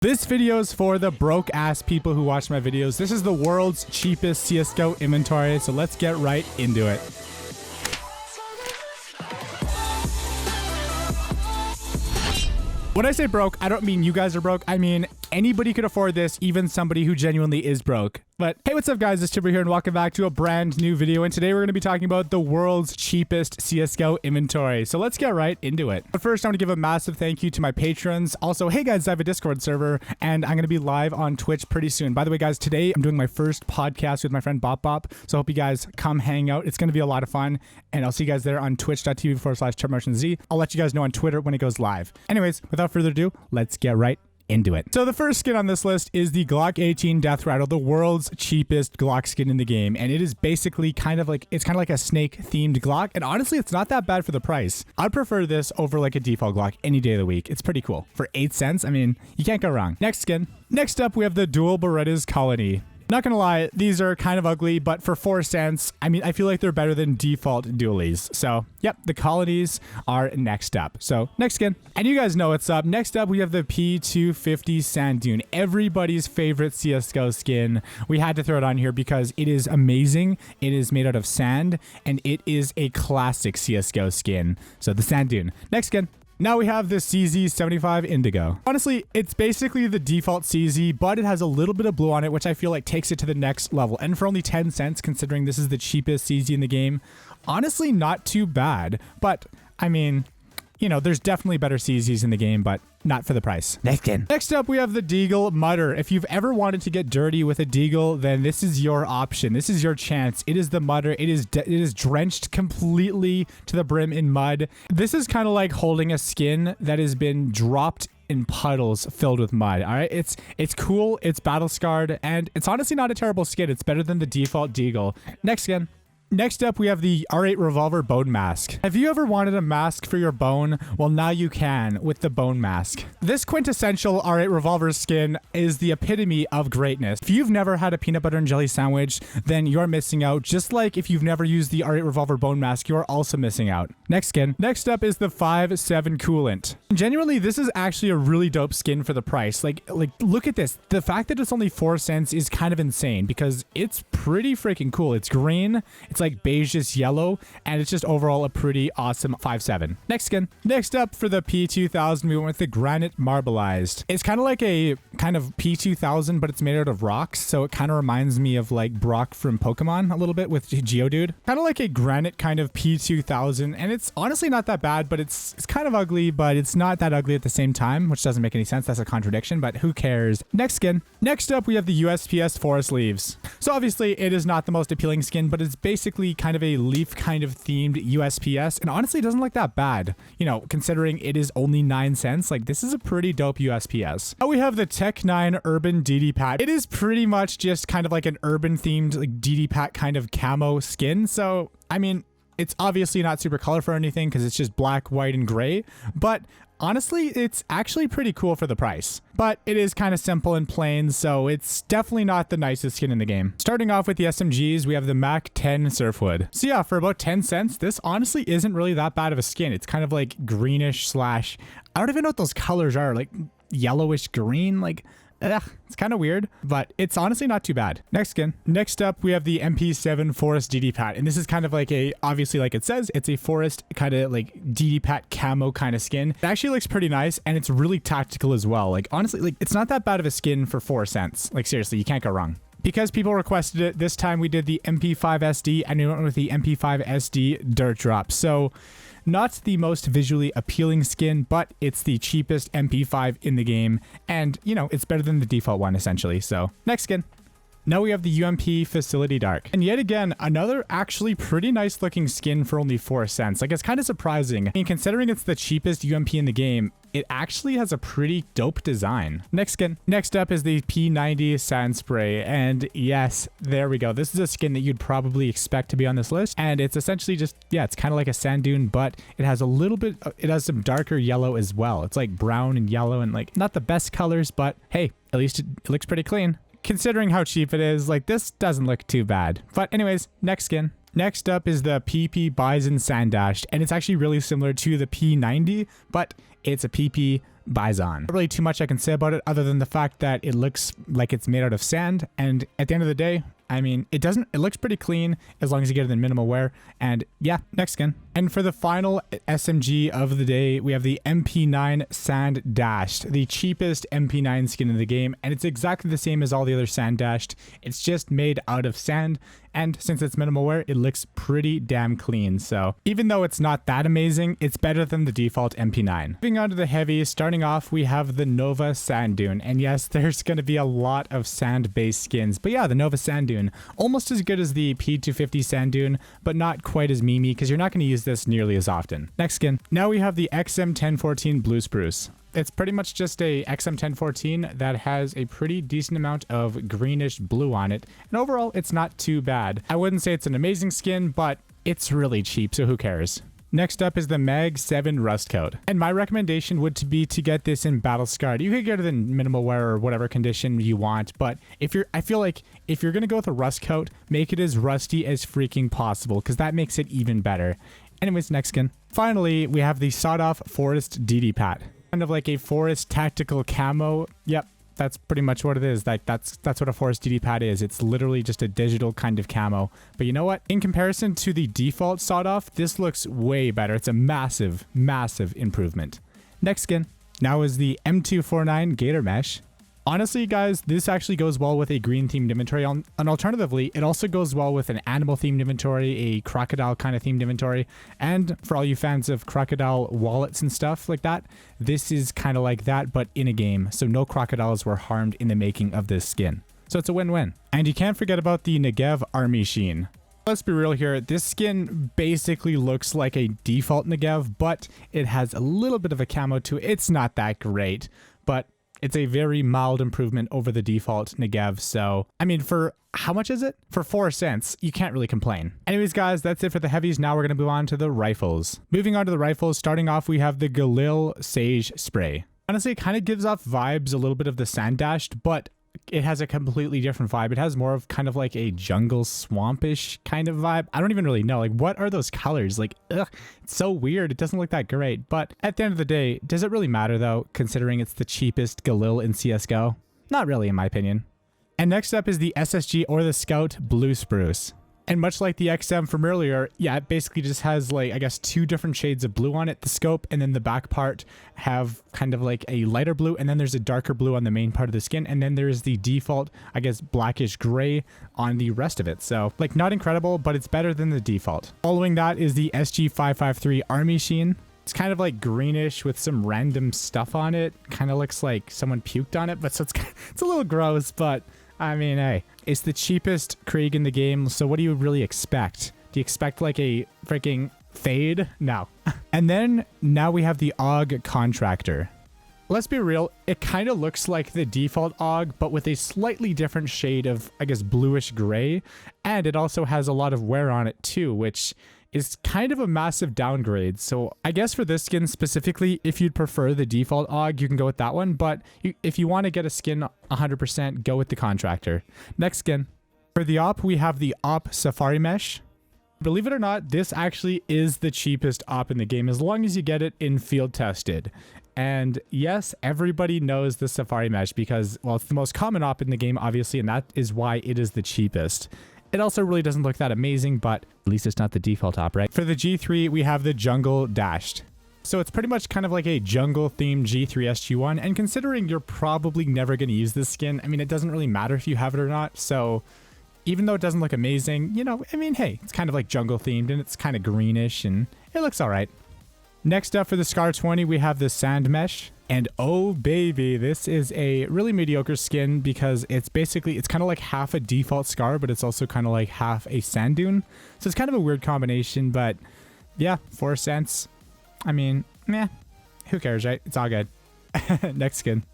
This video is for the broke ass people who watch my videos. This is the world's cheapest CSGO inventory, so let's get right into it. When I say broke, I don't mean you guys are broke. I mean anybody could afford this, even somebody who genuinely is broke. But hey, what's up guys, it's Chipper here and welcome back to a brand new video. And today we're going to be talking about the world's cheapest CSGO inventory. So let's get right into it. But first, I'm going to give a massive thank you to my patrons. Also, hey guys, I have a Discord server and I'm going to be live on Twitch pretty soon. By the way guys, today I'm doing my first podcast with my friend Bop Bop. So I hope you guys come hang out. It's going to be a lot of fun. And I'll see you guys there on twitch.tv/ChipMotionZ. I'll let you guys know on Twitter when it goes live. Anyways, without further ado, let's get right into it. So the first skin on this list is the Glock 18 Death Rattle, the world's cheapest Glock skin in the game. And it is basically kind of like a snake themed Glock. And honestly, it's not that bad for the price. I'd prefer this over like a default Glock any day of the week. It's pretty cool. For 8 cents, I mean, you can't go wrong. Next skin. Next up, we have the Dual Berettas Colony. Not gonna lie, these are kind of ugly, but for 4 cents, I mean, I feel like they're better than default dualies. So, yep, the colonies are next up. So, next skin. And you guys know what's up. Next up, we have the P250 Sand Dune. Everybody's favorite CSGO skin. We had to throw it on here because it is amazing. It is made out of sand, and it is a classic CSGO skin. So, the Sand Dune. Next skin. Now we have the CZ75 Indigo. Honestly, it's basically the default CZ, but it has a little bit of blue on it, which I feel like takes it to the next level. And for only 10 cents, considering this is the cheapest CZ in the game, honestly, not too bad. But, I mean, you know, there's definitely better CZs in the game, but not for the price. Next skin. Next up, we have the Deagle Mudder. If you've ever wanted to get dirty with a Deagle, then this is your option. This is your chance. It is the Mudder. It is drenched completely to the brim in mud. This is kind of like holding a skin that has been dropped in puddles filled with mud. All right, it's cool. It's battle scarred, and it's honestly not a terrible skin. It's better than the default Deagle. Next skin. Next up, we have the R8 Revolver Bone Mask. Have you ever wanted a mask for your bone? Well, now you can with the Bone Mask. This quintessential R8 Revolver skin is the epitome of greatness. If you've never had a peanut butter and jelly sandwich, then you're missing out. Just like if you've never used the R8 Revolver Bone Mask, you're also missing out. Next skin. Next up is the 5.7 Coolant. Genuinely, this is actually a really dope skin for the price. Like look at this. The fact that it's only 4 cents is kind of insane because it's pretty freaking cool. It's green. It's like beigeish yellow, and it's just overall a pretty awesome 5.7. Next skin. Next up for the P2000, we went with the Granite Marbleized. It's kind of like a kind of P2000, but it's made out of rocks, so it kind of reminds me of like Brock from Pokemon a little bit with Geodude. Kind of like a granite kind of P2000, and it's honestly not that bad, but it's kind of ugly, but it's not that ugly at the same time, which doesn't make any sense. That's a contradiction, but who cares? Next skin. Next up, we have the USPS Forest Leaves. So obviously, it is not the most appealing skin, but it's basically kind of a leaf kind of themed USPS, and honestly it doesn't look that bad, you know, considering it is only 9 cents. Like, this is a pretty dope USPS. Now we have the Tech 9 Urban DD Pat. It is pretty much just kind of like an urban themed like DD Pat kind of camo skin. So I mean, it's obviously not super colorful or anything because it's just black, white, and gray, but honestly, it's actually pretty cool for the price. But it is kind of simple and plain, so it's definitely not the nicest skin in the game. Starting off with the SMGs, we have the Mac 10 Surfwood. So yeah, for about 10 cents, this honestly isn't really that bad of a skin. It's kind of like greenish slash, I don't even know what those colors are, like yellowish green, like, it's kind of weird, but it's honestly not too bad. Next skin. Next up, we have the MP7 Forest DD Pat. And this is kind of like a, obviously like it says, it's a forest kind of like DD Pat camo kind of skin. It actually looks pretty nice, and it's really tactical as well. Like, honestly, like it's not that bad of a skin for 4 cents. Like, seriously, you can't go wrong. Because people requested it, this time we did the MP5 SD, and we went with the MP5 SD Dirt Drop. So, not the most visually appealing skin, but it's the cheapest MP5 in the game, and, you know, it's better than the default one, essentially. So, next skin. Now we have the UMP Facility Dark. And yet again, another actually pretty nice looking skin for only 4 cents. Like, it's kind of surprising. I mean, considering it's the cheapest UMP in the game, it actually has a pretty dope design. Next skin. Next up is the P90 Sand Spray. And yes, there we go. This is a skin that you'd probably expect to be on this list. And it's essentially just, yeah, it's kind of like a sand dune, but it has a little bit, it has some darker yellow as well. It's like brown and yellow and like not the best colors, but hey, at least it looks pretty clean. Considering how cheap it is, like this doesn't look too bad. But anyways, next skin. Next up is the PP Bison Sand Dashed, and it's actually really similar to the P90, but it's a PP Bison. Not really too much I can say about it other than the fact that it looks like it's made out of sand, and at the end of the day, I mean, it looks pretty clean as long as you get it in minimal wear. And yeah, next skin. And for the final SMG of the day, we have the MP9 Sand Dashed, the cheapest MP9 skin in the game. And it's exactly the same as all the other Sand Dashed. It's just made out of sand. And since it's minimal wear, it looks pretty damn clean. So even though it's not that amazing, it's better than the default MP9. Moving on to the heavies, starting off, we have the Nova Sand Dune. And yes, there's going to be a lot of sand-based skins. But yeah, the Nova Sand Dune, almost as good as the P250 Sand Dune, but not quite as memey because you're not going to use this nearly as often. Next skin. Now we have the XM1014 Blue Spruce. It's pretty much just a XM1014 that has a pretty decent amount of greenish blue on it. And overall, it's not too bad. I wouldn't say it's an amazing skin, but it's really cheap, so who cares? Next up is the Mag 7 Rust Coat. And my recommendation would be to get this in Battle Scarred. You could get it in minimal wear or whatever condition you want, but I feel like if you're going to go with a Rust Coat, make it as rusty as freaking possible, because that makes it even better. Anyways, next skin. Finally, we have the Sawed Off Forest DD Pat. Kind of like a forest tactical camo. Yep, that's pretty much what it is. Like that's what a forest DD Pat is. It's literally just a digital kind of camo. But you know what? In comparison to the default Sawed Off, this looks way better. It's a massive, massive improvement. Next skin. Now is the M249 Gator Mesh. Honestly, guys, this actually goes well with a green themed inventory, and alternatively, it also goes well with an animal themed inventory, a crocodile kind of themed inventory, and for all you fans of crocodile wallets and stuff like that, this is kind of like that, but in a game, so no crocodiles were harmed in the making of this skin. So it's a win-win. And you can't forget about the Negev Army Sheen. Let's be real here, this skin basically looks like a default Negev, but it has a little bit of a camo to it. It's not that great, but it's a very mild improvement over the default Negev. So, I mean, for how much is it? For 4 cents, you can't really complain. Anyways, guys, that's it for the heavies. Now we're going to move on to the rifles. Moving on to the rifles, starting off, we have the Galil Sage Spray. Honestly, it kind of gives off vibes a little bit of the Sand Dashed, but it has a completely different vibe. It has more of kind of like a jungle swampish kind of vibe. I don't even really know. Like, what are those colors? Like, ugh, it's so weird. It doesn't look that great. But at the end of the day, does it really matter though, considering it's the cheapest Galil in CSGO? Not really, in my opinion. And next up is the SSG or the Scout Blue Spruce. And much like the XM from earlier, yeah, it basically just has like, I guess, 2 different shades of blue on it. The scope and then the back part have kind of like a lighter blue, and then there's a darker blue on the main part of the skin. And then there's the default, I guess, blackish gray on the rest of it. So like, not incredible, but it's better than the default. Following that is the SG553 Army Sheen. It's kind of like greenish with some random stuff on it. Kind of looks like someone puked on it, but so it's a little gross, but I mean, hey, it's the cheapest Krieg in the game, so what do you really expect? Do you expect like a freaking fade? No. And then now we have the AUG Contractor. Let's be real, it kind of looks like the default AUG, but with a slightly different shade of, I guess, bluish gray. And it also has a lot of wear on it too, which is kind of a massive downgrade. So I guess for this skin specifically, if you'd prefer the default AUG, you can go with that one. But if you want to get a skin 100%, go with the Contractor. Next skin. For the AWP, we have the AWP Safari Mesh. Believe it or not, this actually is the cheapest AWP in the game, as long as you get it in field tested. And yes, everybody knows the Safari Mesh because, well, it's the most common AWP in the game, obviously, and that is why it is the cheapest. It also really doesn't look that amazing, but at least it's not the default AWP, right? For the G3, we have the Jungle Dashed. So it's pretty much kind of like a jungle-themed G3 SG1, and considering you're probably never going to use this skin, I mean, it doesn't really matter if you have it or not, so even though it doesn't look amazing, you know, I mean, hey, it's kind of like jungle-themed, and it's kind of greenish, and it looks alright. Next up for the Scar 20, we have the Sand Mesh. And oh baby, this is a really mediocre skin because it's basically, it's kind of like half a default Scar, but it's also kind of like half a Sand Dune. So it's kind of a weird combination, but yeah, 4 cents. I mean, meh, who cares, right? It's all good. Next skin.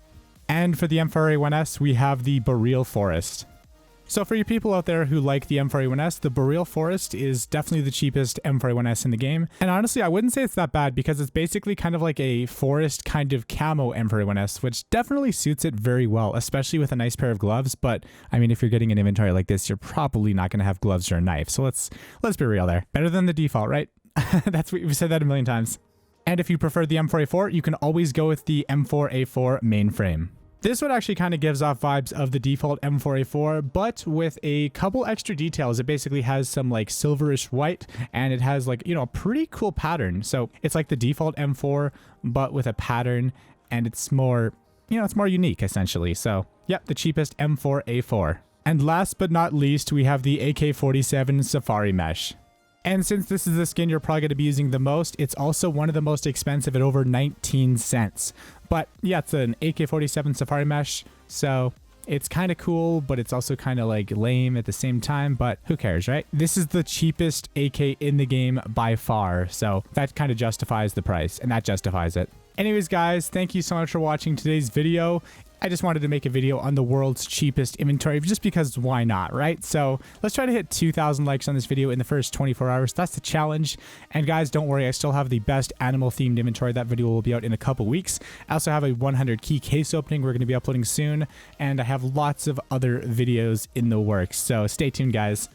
And for the M4A1S, we have the Boreal Forest. So for you people out there who like the M4A1S, the Boreal Forest is definitely the cheapest M4A1S in the game. And honestly, I wouldn't say it's that bad because it's basically kind of like a forest kind of camo M4A1S, which definitely suits it very well, especially with a nice pair of gloves. But I mean, if you're getting an inventory like this, you're probably not going to have gloves or a knife. So let's be real there. Better than the default, right? That's what we've said that a million times. And if you prefer the M4A4, you can always go with the M4A4 mainframe. This one actually kind of gives off vibes of the default M4A4, but with a couple extra details. It basically has some like silverish white, and it has like, you know, a pretty cool pattern. So it's like the default M4, but with a pattern, and it's more, you know, it's more unique essentially. So yep, the cheapest M4A4. And last but not least, we have the AK-47 Safari Mesh. And since this is the skin you're probably going to be using the most, it's also one of the most expensive at over 19 cents. But yeah, it's an AK-47 Safari Mesh, so it's kind of cool, but it's also kind of like lame at the same time, but who cares, right? This is the cheapest AK in the game by far, so that kind of justifies the price, and that justifies it. Anyways, guys, thank you so much for watching today's video. I just wanted to make a video on the world's cheapest inventory just because why not, right? So let's try to hit 2,000 likes on this video in the first 24 hours. That's the challenge. And guys, don't worry, I still have the best animal themed inventory. That video will be out in a couple weeks. I also have a 100 key case opening we're going to be uploading soon. And I have lots of other videos in the works. So stay tuned, guys.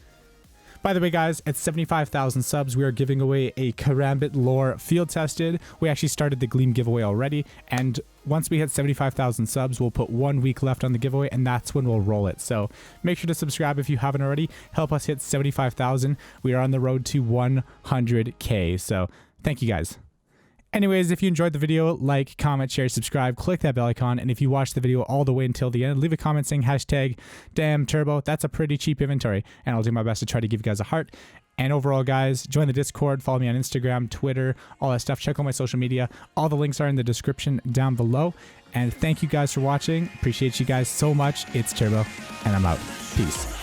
By the way, guys, at 75,000 subs, we are giving away a Karambit lore field tested. We actually started the Gleam giveaway already, and once we hit 75,000 subs, we'll put 1 week left on the giveaway, and that's when we'll roll it. So make sure to subscribe if you haven't already. Help us hit 75,000. We are on the road to 100K. So thank you, guys. Anyways, if you enjoyed the video, like, comment, share, subscribe, click that bell icon, and if you watched the video all the way until the end, leave a comment saying hashtag damn turbo. That's a pretty cheap inventory, and I'll do my best to try to give you guys a heart. And overall, guys, join the Discord, follow me on Instagram, Twitter, all that stuff. Check out my social media. All the links are in the description down below. And thank you guys for watching. Appreciate you guys so much. It's Turbo, and I'm out. Peace.